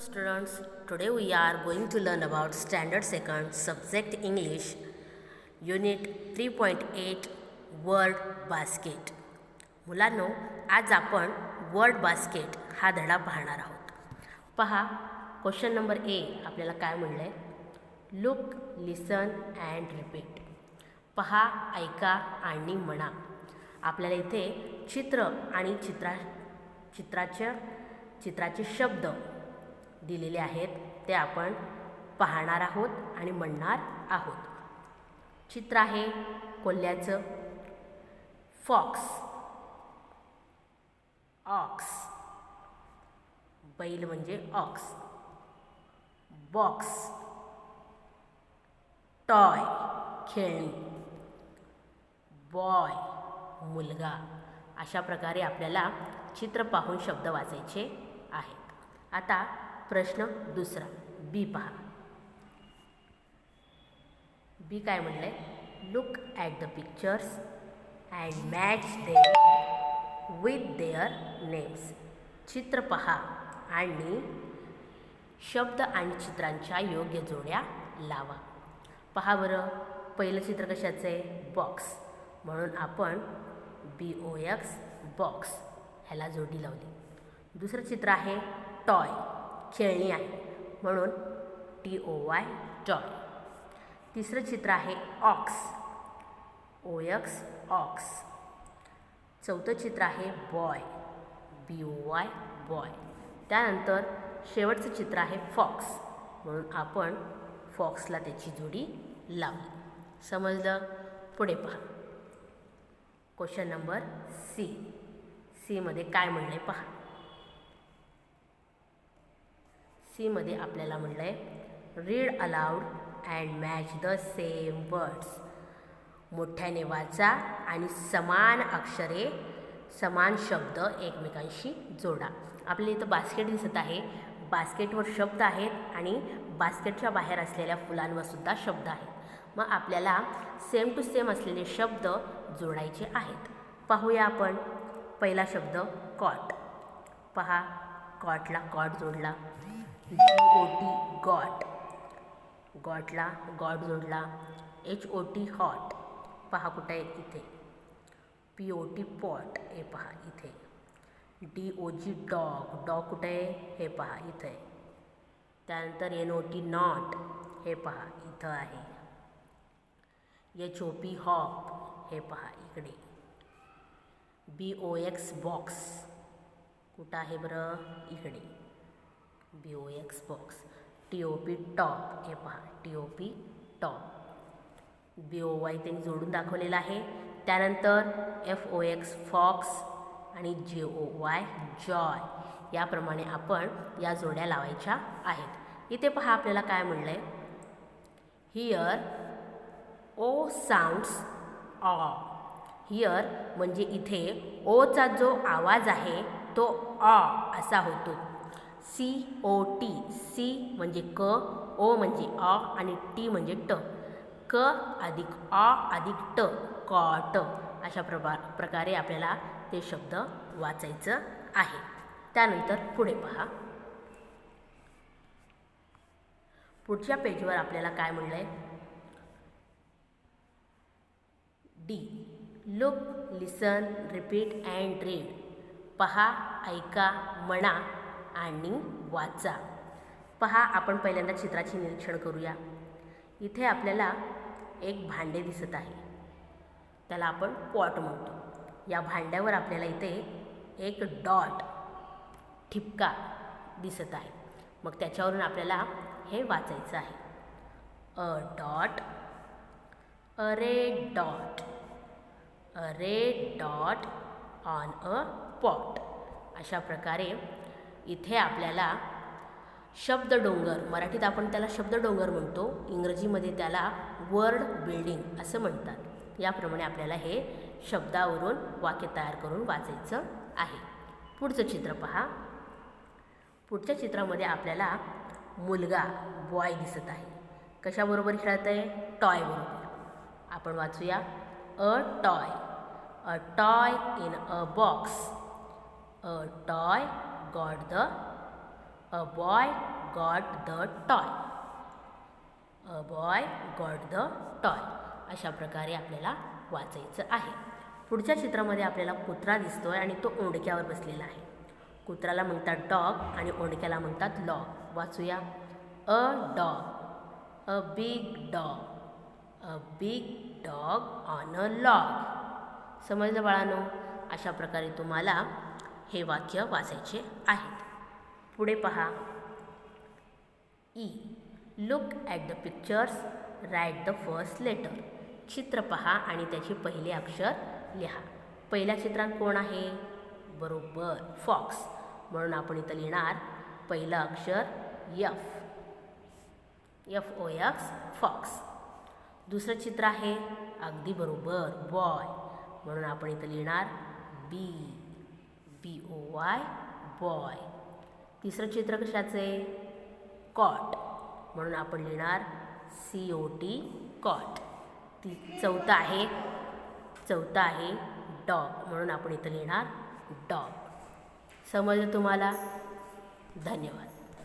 students, today we are going to learn about Standard 2nd Subject English Unit 3.8 Word Basket. मुलांनो, आज आपण word basket हा धडा पाहणार आहोत. पहा, क्वेश्चन नंबर ए आपल्याला काय म्हणलं आहे? Look, listen and repeat. पहा, ऐका आणि म्हणा. आपल्याला इथे चित्र आणि चित्राचे शब्द दिलेले आहेत, ते आपण पाहणार आहोत आणि म्हणणार आहोत. चित्र आहे कोल्ह्याचं, फॉक्स, ऑक्स, बैल म्हणजे ऑक्स, बॉक्स, टॉय खेळणी, बॉय मुलगा. अशा प्रकारे आपल्याला चित्र पाहून शब्द वाचायचे आहेत. आता प्रश्न दुसरा, बी पहा. बी काय म्हणलं आहे? Look at the pictures and match them with their names. चित्र पहा आणि शब्द आणि चित्रांच्या योग्य जोड्या लावा. पहा बरं, पहिलं चित्र कशाचं आहे? बॉक्स, म्हणून आपण BOX बॉक्स ह्याला जोडी लावली. दुसरं चित्र आहे टॉय, खेळणी आहे, म्हणून TOY टॉय. तिसरं चित्र आहे ऑक्स, OX ऑक्स. चौथं चित्र आहे बॉय, BOY बॉय. त्यानंतर शेवटचं चित्र आहे फॉक्स, म्हणून आपण फॉक्सला त्याची जोडी लावली. समजलं? पुढे पहा. Question number C. सीमध्ये काय म्हणलं आहे पहा. सीमध्ये आपल्याला म्हणलं आहे read aloud and match the same words. मोठ्याने वाचा आणि समान अक्षरे, समान शब्द एकमेकांशी जोडा. आपल्याला इथं बास्केट दिसत आहे. बास्केटवर शब्द आहेत आणि बास्केटच्या बाहेर असलेल्या फुलांवरसुद्धा शब्द आहेत. मग आपल्याला सेम टू सेम असलेले शब्द जोडायचे आहेत. पाहूया आपण. पहिला शब्द कॉट. पहा, कॉटला कॉट जोडला. GOT गॉट, गॉटला गॉट जोडला. HOT हॉट, पहा कुठे आहे? इथे. POT पॉट, हे पहा इथे. DOG डॉग, डॉग कुठे आहे? हे पहा इथे. त्यानंतर NOT नॉट, हे पहा इथं आहे. HOP हॉप, हे पहा इकडे. BOX बॉक्स, कुठं आहे बरं? इकडे. BOX box. TOP टॉप, हे पहा TOP टॉप. BOY त्यांनी जोडून दाखवलेला आहे. त्यानंतर FOX फॉक्स आणि JOY जॉय. याप्रमाणे आपण या जोड्या लावायच्या आहेत. इथे पहा, आपल्याला काय म्हणलं आहे? हिअर O साऊंड्स ऑ. हिअर म्हणजे इथे ओचा जो आवाज आहे तो ऑ असा होतो. COT, सी म्हणजे क, ओ म्हणजे ऑ आणि टी म्हणजे ट. क अधिक ऑ अधिक ट, कॉट. अशा प्रकारे आपल्याला ते शब्द वाचायचं आहे. त्यानंतर पुढे पहा. पुढच्या पेजवर आपल्याला काय म्हणलं आहे? D. Look, listen, repeat and read. पहा, ऐका, म्हणा आणि वाचा. पहा, आपण पहिल्यांदा चित्राचे निरीक्षण करूया. इथे आपल्याला एक भांडे दिसत आहे, त्याला आपण पॉट म्हणतो. या भांड्यावर आपल्याला इथे एक डॉट, ठिपका दिसत आहे. मग त्याच्यावरून आपल्याला हे वाचायचं आहे. A dot, a red dot, a red dot on a pot. अशा प्रकारे इथे आपल्याला शब्द डोंगर, मराठीत आपण त्याला शब्द डोंगर म्हणतो, इंग्रजीमध्ये त्याला वर्ड बिल्डिंग असं म्हणतात. याप्रमाणे आपल्याला हे शब्दावरून वाक्य तयार करून वाचायचं आहे. पुढचं चित्र पहा. पुढच्या चित्रामध्ये आपल्याला मुलगा, बॉय दिसत आहे. कशाबरोबर खेळत आहे? टॉय बरोबर. आपण वाचूया. A toy, a toy in a box, a toy got the a boy got the toy. A boy got the toy. अशा प्रकारे आपल्याला वाचायचं आहे. पुढच्या चित्रामध्ये आपल्याला कुत्रा दिसतोय आणि तो ओंडक्यावर बसलेला आहे. कुत्र्याला म्हणतात डॉग आणि ओंडक्याला म्हणतात लॉग. वाचूया. A dog, a big dog, a big dog on a log. समजलं बाळांनो? अशा प्रकारे तुम्हाला हे वाक्य वाचायचे आहेत. पुढे पहा. E. Look at the pictures, write the first letter. चित्र पहा आणि त्याचे पहिले अक्षर लिहा. पहिल्या चित्रात कोण आहे? बरोबर, फॉक्स. म्हणून आपण इथं लिहिणार पहिलं अक्षर एफ. FOX, fox. दुसरं चित्र आहे अगदी बरोबर, बॉय. म्हणून आपण इथं लिहिणार BOY, बॉय. तिसरं चित्र कशाचे? कॉट. म्हणून आपण लिहिणार COT, कॉट. चौथं आहे डॉग. म्हणून आपण इथं लिहिणार डॉग. समजलं तुम्हाला? धन्यवाद.